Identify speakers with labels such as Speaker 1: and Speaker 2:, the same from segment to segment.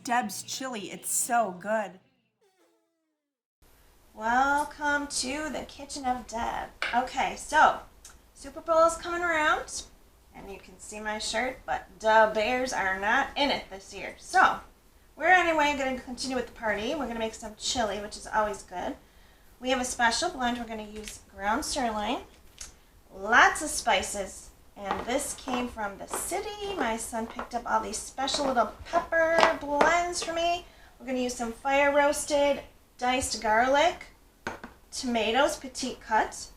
Speaker 1: Deb's chili. It's so good.
Speaker 2: Welcome to the kitchen of Deb. Okay, so Super Bowl is coming around, and you can see my shirt, but the Bears are not in it this year. So we're anyway going to continue with the party. We're going to make some chili, which is always good. We have a special blend. We're going to use ground sirloin, lots of spices, and this came from the city. My son picked up all these special little pepper blends for me. We're going to use some fire roasted diced garlic, tomatoes, petite cut,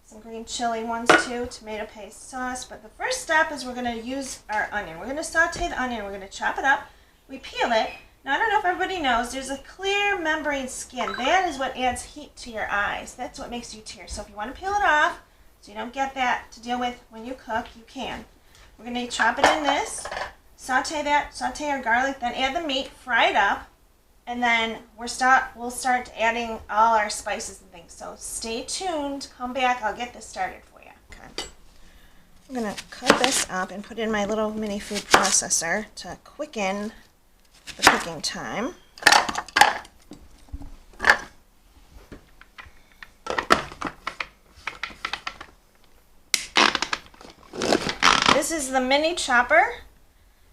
Speaker 2: some green chili ones too, tomato paste sauce. But the first step is we're going to use our onion. We're going to saute the onion. We're going to chop it up. We peel it. Now, I don't know if everybody knows, there's a clear membrane skin. That is what adds heat to your eyes. That's what makes you tear. So if you want to peel it off, so you don't get that to deal with when you cook, you can. We're going to chop it in this, saute that, saute our garlic, then add the meat, fry it up, and then we'll start adding all our spices and things. So stay tuned, come back, I'll get this started for you. Okay. I'm going to cut this up and put it in my little mini food processor to quicken the cooking time. This is the mini chopper,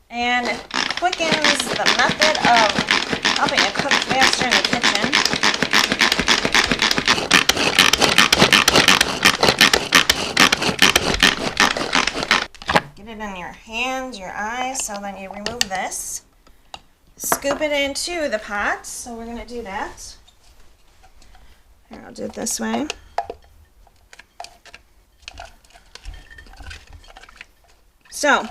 Speaker 2: and it quickens the method of helping it cook faster in the kitchen. Get it in your hands, your eyes, so then you remove this. Scoop it into the pot, so we're going to do that. Here, I'll do it this way. So,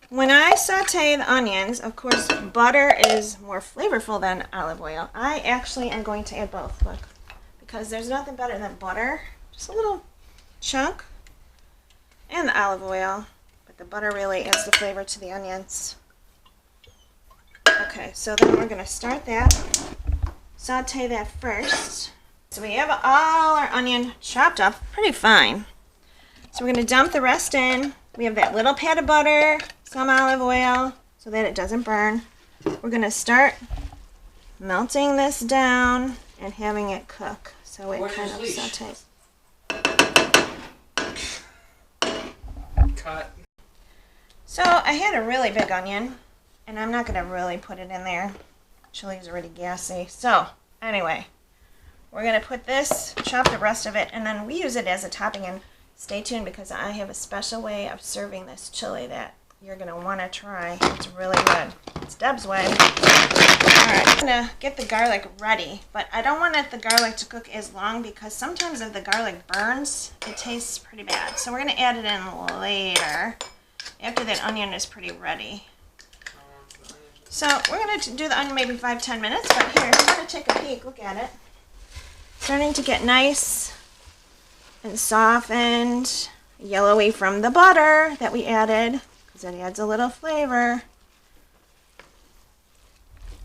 Speaker 2: when I saute the onions, of course, butter is more flavorful than olive oil. I actually am going to add both, look, because there's nothing better than butter. Just a little chunk, and the olive oil, but the butter really adds the flavor to the onions. Okay, so then we're going to start that, saute that first. So we have all our onion chopped up pretty fine. So we're going to dump the rest in. We have that little pat of butter, some olive oil, so that it doesn't burn. We're going to start melting this down and having it cook. So it kind of sautés.
Speaker 3: Cut.
Speaker 2: So I had a really big onion, and I'm not going to really put it in there. Chili is already gassy. So anyway, we're going to put this, chop the rest of it, and then we use it as a topping. And stay tuned because I have a special way of serving this chili that you're going to want to try. It's really good. It's Deb's way. Alright, I'm going to get the garlic ready, but I don't want the garlic to cook as long because sometimes if the garlic burns, it tastes pretty bad. So we're going to add it in later after that onion is pretty ready. So we're going to do the onion maybe 5-10 minutes, but here, if you want to take a peek, look at it. It's starting to get nice and softened, yellowy from the butter that we added, because it adds a little flavor.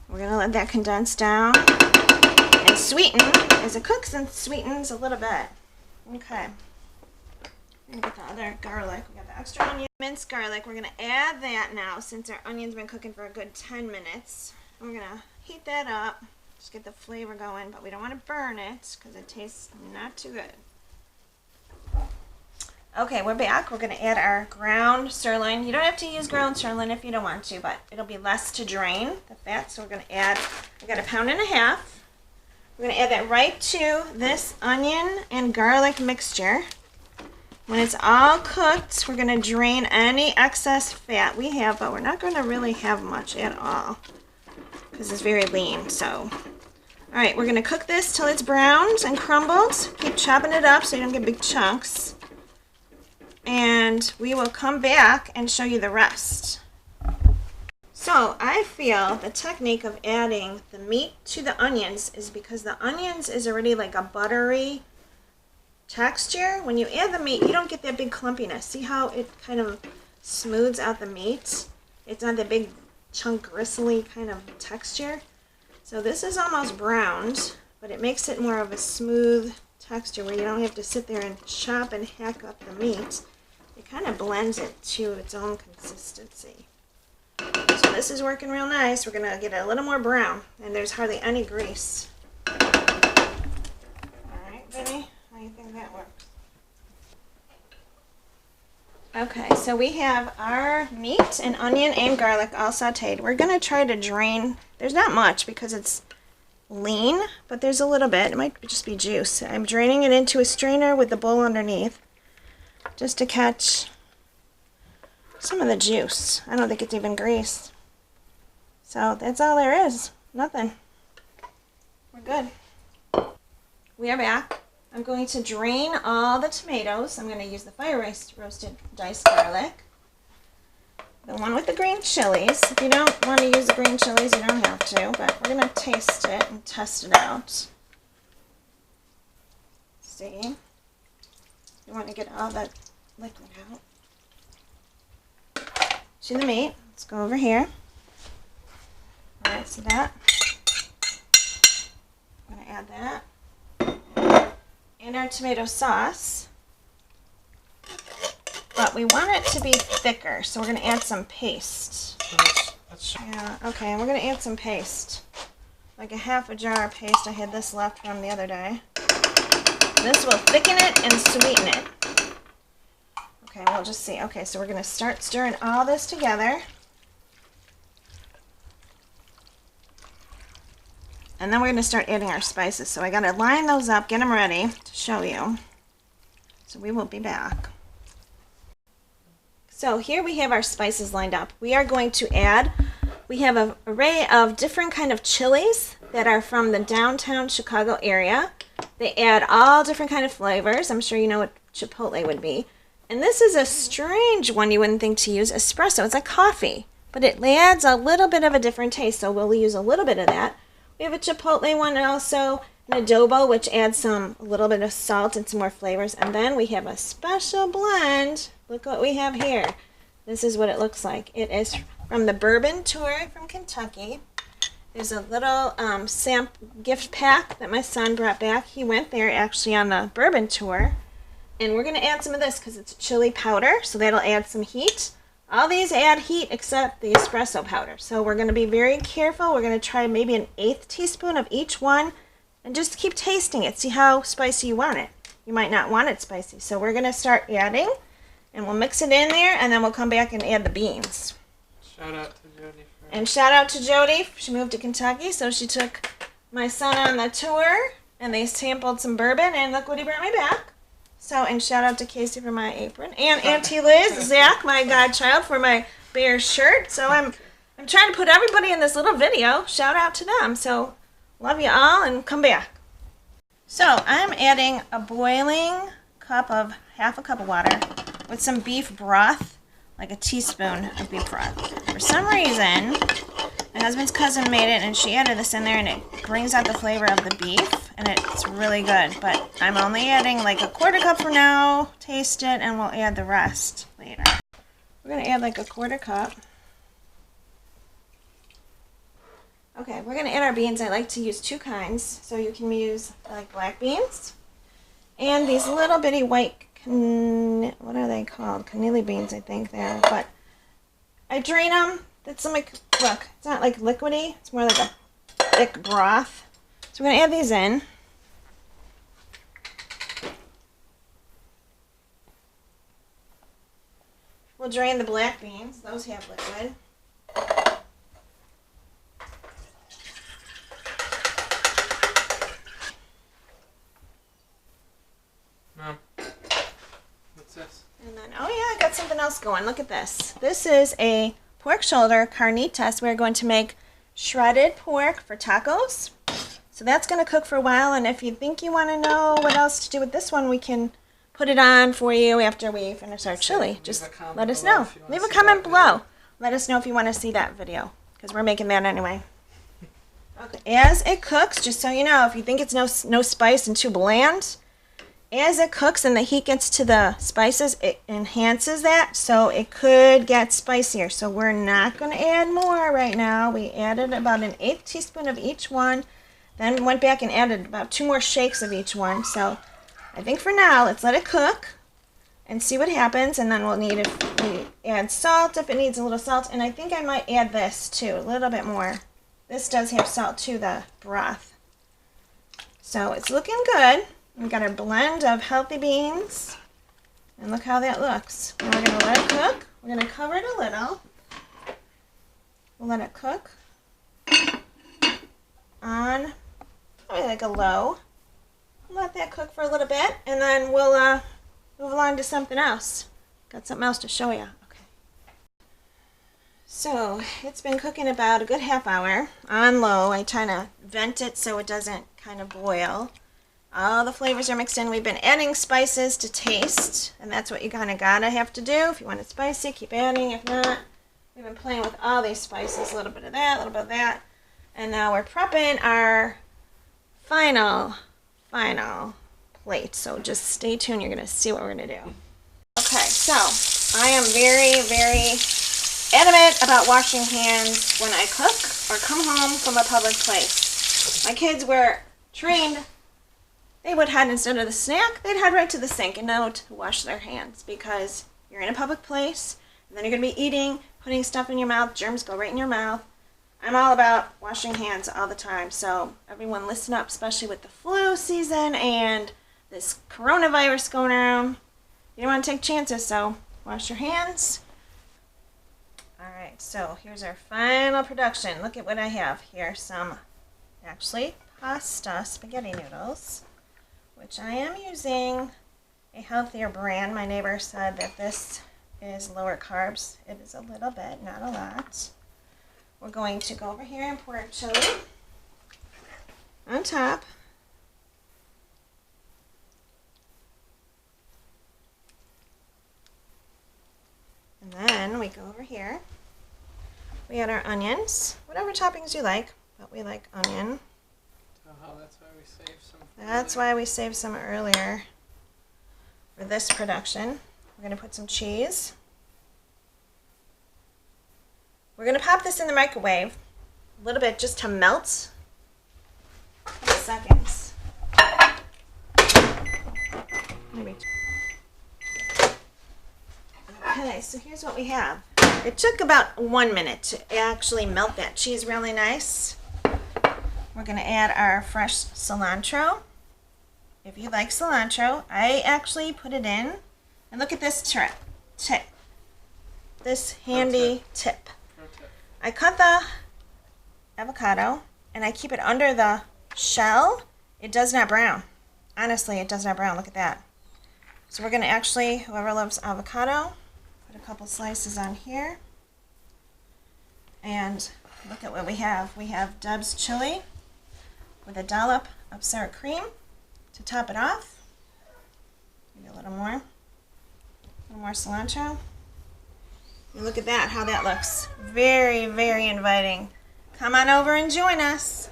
Speaker 2: We're going to let that condense down and sweeten as it cooks and sweetens a little bit. Okay. We're going to get the other garlic. We got the extra onion, minced garlic. We're going to add that now since our onion's been cooking for a good 10 minutes. We're going to heat that up, just get the flavor going, but we don't want to burn it because it tastes not too good. Okay, we're back. We're going to add our ground sirloin. You don't have to use ground sirloin if you don't want to, but it'll be less to drain the fat. So we're going to add, we got 1.5 pounds. We're going to add that right to this onion and garlic mixture. When it's all cooked, we're going to drain any excess fat we have, but we're not going to really have much at all because it's very lean. So, all right, we're going to cook this till it's browned and crumbled. Keep chopping it up so you don't get big chunks. And we will come back and show you the rest. So I feel the technique of adding the meat to the onions is because the onions is already like a buttery texture. When you add the meat, you don't get that big clumpiness. See how it kind of smooths out the meat? It's not that big chunk gristly kind of texture. So this is almost browned, but it makes it more of a smooth texture where you don't have to sit there and chop and hack up the meat. It kind of blends it to its own consistency. So this is working real nice. We're gonna get it a little more brown, and there's hardly any grease. All right, Vinny, how do you think that works? Okay, so we have our meat and onion and garlic all sauteed. We're gonna try to drain. There's not much because it's lean, but there's a little bit. It might just be juice. I'm draining it into a strainer with the bowl underneath just to catch some of the juice. I don't think it's even grease. So that's all there is. Nothing. We're good. We are back. I'm going to drain all the tomatoes. I'm going to use the fire roasted diced garlic. The one with the green chilies. If you don't want to use the green chilies, you don't have to, but we're going to taste it and test it out. See? You want to get all that liquid out. To the meat. Let's go over here. Alright, see that? I'm going to add that. And our tomato sauce. But we want it to be thicker, so we're going to add some paste. Yeah, okay, and we're going to add some paste. Like a half a jar of paste. I had this left from the other day. This will thicken it and sweeten it. Okay, we'll just see. Okay, so we're going to start stirring all this together. And then we're going to start adding our spices. So I got to line those up, get them ready to show you. So we will be back. So here we have our spices lined up. We are going to add, we have an array of different kind of chilies that are from the downtown Chicago area. They add all different kind of flavors. I'm sure you know what chipotle would be. And this is a strange one you wouldn't think to use, espresso. It's like coffee, but it adds a little bit of a different taste, so we'll use a little bit of that. We have a chipotle one also, an adobo, which adds a little bit of salt and some more flavors. And then we have a special blend. Look what we have here. This is what it looks like. It is from the Bourbon Tour from Kentucky. There's a little gift pack that my son brought back. He went there actually on the Bourbon Tour. And we're going to add some of this because it's chili powder, so that'll add some heat. All these add heat except the espresso powder. So we're going to be very careful. We're going to try maybe an 1/8 teaspoon of each one and just keep tasting it. See how spicy you want it. You might not want it spicy. So we're going to start adding, and we'll mix it in there, and then we'll come back and add the beans.
Speaker 3: Shout out to Jody.
Speaker 2: And shout out to Jody. She moved to Kentucky, so she took my son on the tour, and they sampled some bourbon, and look what he brought me back. So, and shout out to Casey for my apron, and Auntie Liz, Zach, my godchild, for my bear shirt. So I'm trying to put everybody in this little video. Shout out to them. So, love you all, and come back. So, I'm adding a boiling cup of, half a cup of water with some beef broth, like a teaspoon of beef broth. For some reason, my husband's cousin made it, and she added this in there, and it brings out the flavor of the beef, and it's really good. But I'm only adding like a 1/4 cup for now. Taste it, and we'll add the rest later. We're going to add like a 1/4 cup. Okay, we're going to add our beans. I like to use 2 kinds, so you can use like black beans and these little bitty white, what are they called? Canili beans, I think they are. But I drain them. That's like, look, it's not like liquidy. It's more like a thick broth. So we're going to add these in. We'll drain the black beans. Those have liquid.
Speaker 3: Mom, what's this?
Speaker 2: And then, oh yeah, I got something else going. Look at this. This is a pork shoulder carnitas. We're going to make shredded pork for tacos. So that's going to cook for a while, and if you think you want to know what else to do with this one, we can put it on for you after we finish our chili. Just let us know. Leave a comment below. Let us know if you want to see that video, because we're making that anyway. Okay. As it cooks, just so you know, if you think it's no spice and too bland, as it cooks and the heat gets to the spices, it enhances that, so it could get spicier. So we're not going to add more right now. We added about an 1/8 teaspoon of each one, then went back and added about 2 more shakes of each one. So I think for now, let's let it cook. and see what happens. And then we add salt if it needs a little salt. And I think I might add this too, a little bit more. This does have salt to the broth. So it's looking good. We got our blend of healthy beans. And look how that looks. Now we're going to let it cook. We're going to cover it a little. We'll let it cook on probably like a low. Let that cook for a little bit, and then we'll move along to something else. Got something else to show you. Okay. So it's been cooking about a good half hour on low. I try to vent it so it doesn't kind of boil. All the flavors are mixed in. We've been adding spices to taste, and that's what you kind of gotta have to do. If you want it spicy, keep adding. If not, we've been playing with all these spices. A little bit of that, a little bit of that. And now we're prepping our final plate. So just stay tuned. You're going to see what we're going to do. Okay, so I am very, very adamant about washing hands when I cook or come home from a public place. My kids were trained. They would head, instead of the snack, they'd head right to the sink and know to wash their hands, because you're in a public place, and then you're going to be eating, putting stuff in your mouth, germs go right in your mouth. I'm all about washing hands all the time, so everyone listen up, especially with the flu season and this coronavirus going around. You don't want to take chances, so wash your hands. Alright, so here's our final production. Look at what I have here. Some, actually, pasta spaghetti noodles, which I am using a healthier brand. My neighbor said that this is lower carbs. It is a little bit, not a lot. We're going to go over here and pour our chili on top. And then we go over here. We add our onions, whatever toppings you like, but we like onion.
Speaker 3: Oh, that's why we saved some.
Speaker 2: That's why we saved some earlier for this production. We're going to put some cheese. We're going to pop this in the microwave a little bit just to melt. 20 seconds. Maybe. Okay, so here's what we have. It took about 1 minute to actually melt that cheese really nice. We're going to add our fresh cilantro. If you like cilantro, I actually put it in. And look at this tip. This handy tip. I cut the avocado and I keep it under the shell. It does not brown. Honestly, it does not brown. Look at that. So we're going to actually, whoever loves avocado, put a couple slices on here. And look at what we have. We have Deb's chili with a dollop of sour cream to top it off. Maybe a little more. A little more cilantro. And look at that, how that looks. Very, very inviting. Come on over and join us.